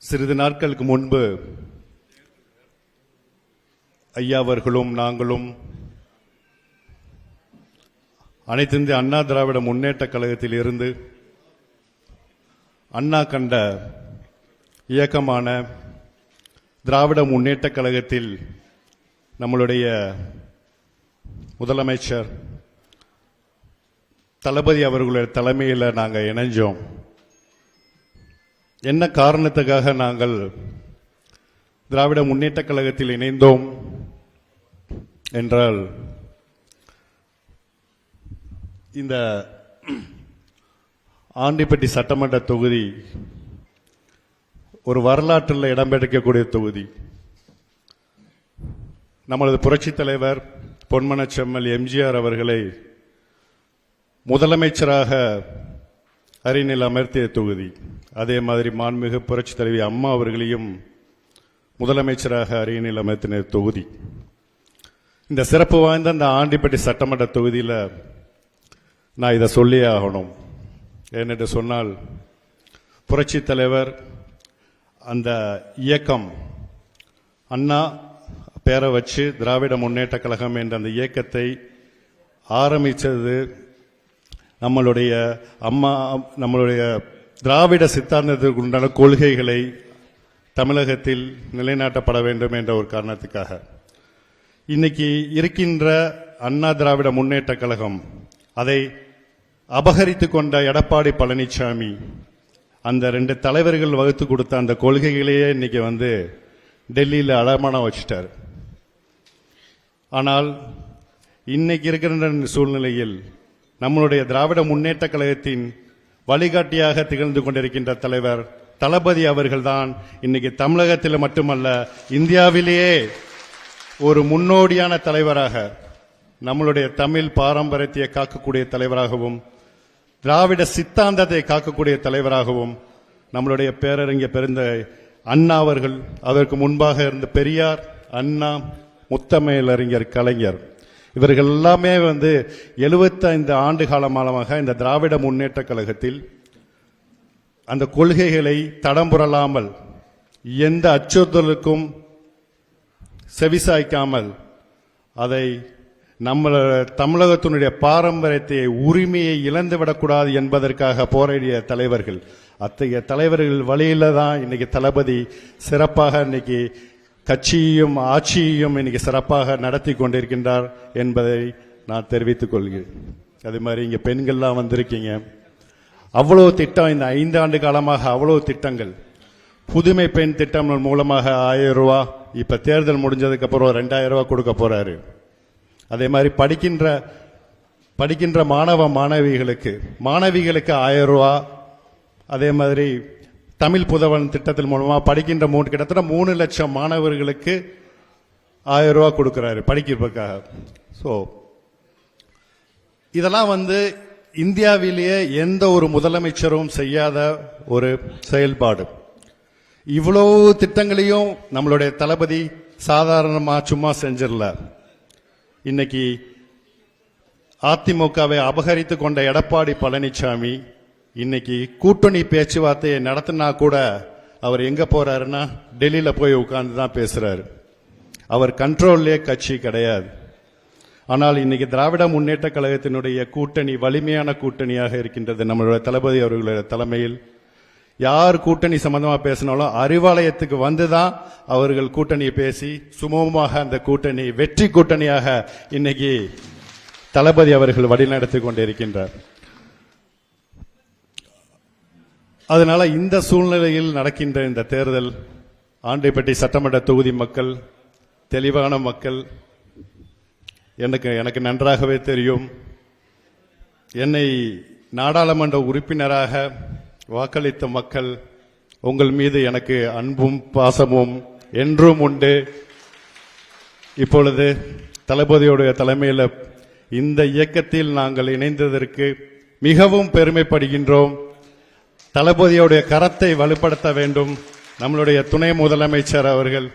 சிறிது நாட்களுக்கு முன்பு ஐயா அவர்களும் நாங்களும் அனைத்து இந்திய அண்ணா திராவிட முன்னேற்ற கழகத்தில் இருந்து அண்ணா கண்ட இயக்கமான திராவிட முன்னேற்ற கழகத்தில் நம்மளுடைய முதலமைச்சர் தளபதி அவர்களுடைய தலைமையில் நாங்கள் இணைஞ்சோம். என்ன காரணத்துக்காக நாங்கள் திராவிட முன்னேற்ற கழகத்தில் இணைந்தோம் என்றால், இந்த ஆண்டிப்பட்டி சட்டமன்ற தொகுதி ஒரு வரலாற்றில் இடம்பெற்றிருக்கக்கூடிய தொகுதி. நமது புரட்சித் தலைவர் பொன்மனச்செம்மல் எம்ஜிஆர் அவர்களை முதலமைச்சராக அரியணையில் அமர்த்திய தொகுதி. அதே மாதிரி மாண்புமிகு புரட்சித் தலைவி அம்மா அவர்களையும் முதலமைச்சராக அரியணையில் அமர்த்தின தொகுதி. இந்த சிறப்பு வாய்ந்த இந்த ஆண்டிப்பட்டி சட்டமன்ற தொகுதியில் நான் இதை சொல்லியே ஆகணும். ஏனென்று சொன்னால், புரட்சித் தலைவர் அந்த இயக்கம் அண்ணா பேரை வச்சு திராவிட முன்னேற்ற கழகம் என்ற அந்த இயக்கத்தை ஆரம்பித்தது நம்மளுடைய அம்மா, நம்மளுடைய திராவிட சித்தாந்தத்திற்கு உண்டான கொள்கைகளை தமிழகத்தில் நிலைநாட்டப்பட வேண்டும் என்ற ஒரு காரணத்துக்காக. இன்னைக்கு இருக்கின்ற அண்ணா திராவிட முன்னேற்ற கழகம் அதை அபகரித்து கொண்ட எடப்பாடி பழனிசாமி அந்த ரெண்டு தலைவர்கள் வகுத்து கொடுத்த அந்த கொள்கைகளையே இன்னைக்கு டெல்லியில் அடமானம் வச்சிட்டார். ஆனால் இன்னைக்கு இருக்கிற சூழ்நிலையில் நம்மளுடைய திராவிட முன்னேற்ற கழகத்தின் வழிகாட்டியாக திகழ்ந்து கொண்டிருக்கின்ற தலைவர் தளபதி அவர்கள்தான் இன்னைக்கு தமிழகத்தில் மட்டுமல்ல இந்தியாவிலேயே ஒரு முன்னோடியான தலைவராக, நம்மளுடைய தமிழ் பாரம்பரியத்தை காக்கக்கூடிய தலைவராகவும் திராவிட சித்தாந்தத்தை காக்கக்கூடிய தலைவராகவும் நம்மளுடைய பேரறிஞர் பெருந்த அண்ணா அவர்கள், அதற்கு முன்பாக இருந்த பெரியார், அண்ணா, முத்தமிழறிஞர் கலைஞர், இவர்கள் எல்லாமே 75 ஆண்டு காலமாக இந்த திராவிட முன்னேற்ற கழகத்தில் அந்த கொள்கைகளை தடம்புரலாமல் எந்த அச்சுறுத்தலுக்கும் செவிசாய்க்காமல் அதை நம்ம தமிழகத்தினுடைய பாரம்பரியத்தை உரிமையை இழந்துவிடக்கூடாது என்பதற்காக போராடிய தலைவர்கள். அத்தகைய தலைவர்கள் வழியில தான் இன்னைக்கு தளபதி சிறப்பாக இன்னைக்கு கட்சியையும் ஆட்சியையும் இன்னைக்கு சிறப்பாக நடத்தி கொண்டிருக்கின்றார் என்பதை நான் தெரிவித்துக் கொள்கிறேன். அதே மாதிரி இங்க பெண்கள்லாம் வந்திருக்கீங்க. அவ்வளவு திட்டம், இந்த 5 ஆண்டு காலமாக அவ்வளவு திட்டங்கள். புதுமை பெண் திட்டம் மூலமாக 1000 ரூபாய், இப்ப தேர்தல் முடிஞ்சதுக்கு அப்புறம் 2000 ரூபாய் கொடுக்க போறாரு. அதே மாதிரி படிக்கின்ற மாணவ மாணவிகளுக்கு 1000 ரூபாய். அதே மாதிரி தமிழ் புதவன் திட்டத்தின் மூலமா படிக்கின்ற கிட்டத்தட்ட 3 லட்சம் மாணவர்களுக்கு 1000 ரூபாய் கொடுக்கிறாரு படிக்கிறதுக்காக. ஸோ இதெல்லாம் இந்தியாவிலேயே எந்த ஒரு முதலமைச்சரும் செய்யாத ஒரு செயல்பாடு. இவ்வளவு திட்டங்களையும் நம்மளுடைய தளபதி சாதாரணமா சும்மா செஞ்சிடல. இன்னைக்கு அதிமுகவை அபகரித்து கொண்ட எடப்பாடி பழனிசாமி இன்னைக்கு கூட்டணி பேச்சுவார்த்தையை நடத்தினா கூட அவர் எங்க போறாருன்னா டெல்லியில போய் உட்கார்ந்து தான் பேசுறாரு. அவர் கண்ட்ரோல்லே கட்சி கிடையாது. ஆனால் இன்னைக்கு திராவிட முன்னேற்ற கழகத்தினுடைய கூட்டணி வலிமையான கூட்டணியாக இருக்கின்றது. நம்மளுடைய தளபதி அவர்களுடைய தலைமையில் யார் கூட்டணி சம்பந்தமா பேசினாலும் அறிவாலயத்துக்கு வந்துதான் அவர்கள் கூட்டணியை பேசி சுமூகமாக அந்த கூட்டணி வெற்றி கூட்டணியாக இன்னைக்கு தளபதி அவர்கள் வழிநடத்தி கொண்டிருக்கின்றார். அதனால இந்த சூழ்நிலையில் நடக்கின்ற இந்த தேர்தல், ஆண்டிப்பட்டி சட்டமன்ற தொகுதி மக்கள் தெளிவான மக்கள். எனக்கு நன்றாகவே தெரியும். என்னை நாடாளுமன்ற உறுப்பினராக வாக்களித்த மக்கள், உங்கள் மீது எனக்கு அன்பும் பாசமும் என்றும் உண்டு. இப்பொழுது தளபதியுடைய தலைமையில் இந்த இயக்கத்தில் நாங்கள் இணைந்ததற்கு மிகவும் பெருமைப்படுகின்றோம். தளபதியுடைய கரத்தை வலுப்படுத்த வேண்டும். நம்மளுடைய துணை முதலமைச்சர் அவர்கள்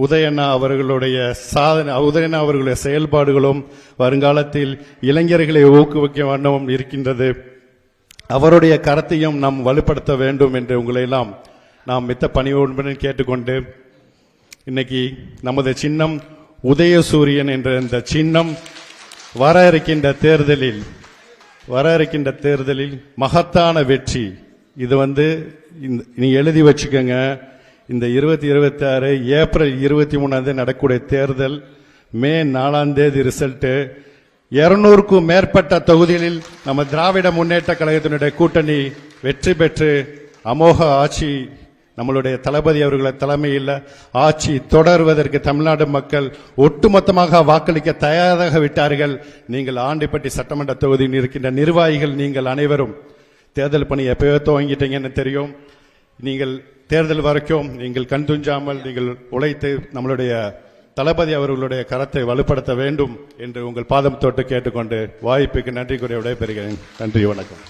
உதயண்ணா அவர்களுடைய உதயண்ணா அவர்களுடைய செயல்பாடுகளும் வருங்காலத்தில் இளைஞர்களை ஊக்குவிக்க வேண்டும் இருக்கின்றது. அவருடைய கரத்தையும் நாம் வலுப்படுத்த வேண்டும் என்று உங்களை எல்லாம் நாம் மித்த பணியுடன் கேட்டுக்கொண்டு இன்னைக்கு நமது சின்னம் உதயசூரியன் என்ற இந்த சின்னம் வர இருக்கின்ற தேர்தலில் மகத்தான வெற்றி. இது நீ எழுதி வச்சுக்கோங்க. இந்த 2026 ஏப்ரல் 23 நடக்கக்கூடிய தேர்தல் மே 4 ரிசல்ட் 200க்கும் மேற்பட்ட தொகுதிகளில் நம்ம திராவிட முன்னேற்ற கழகத்தினுடைய கூட்டணி வெற்றி பெற்று அமோக ஆட்சி நம்மளுடைய தளபதி அவர்களை தலைமையில் ஆட்சி தொடர்வதற்கு தமிழ்நாடு மக்கள் ஒட்டுமொத்தமாக வாக்களிக்க தயாராக விட்டார்கள். நீங்கள் ஆண்டிப்பட்டி சட்டமன்ற தொகுதியில் இருக்கின்ற நிர்வாகிகள் நீங்கள் அனைவரும் தேர்தல் பணி எப்பயோ துவங்கிட்டீங்கன்னு தெரியும். நீங்கள் தேர்தல் வரைக்கும் நீங்கள் கண் துஞ்சாமல் நீங்கள் உழைத்து நம்மளுடைய தளபதி அவர்களுடைய கரத்தை வலுப்படுத்த வேண்டும் என்று உங்கள் பாதம் தொட்டு கேட்டுக்கொண்டு வாய்ப்புக்கு நன்றி கூறி விடைபெறுகிறேன். நன்றி, வணக்கம்.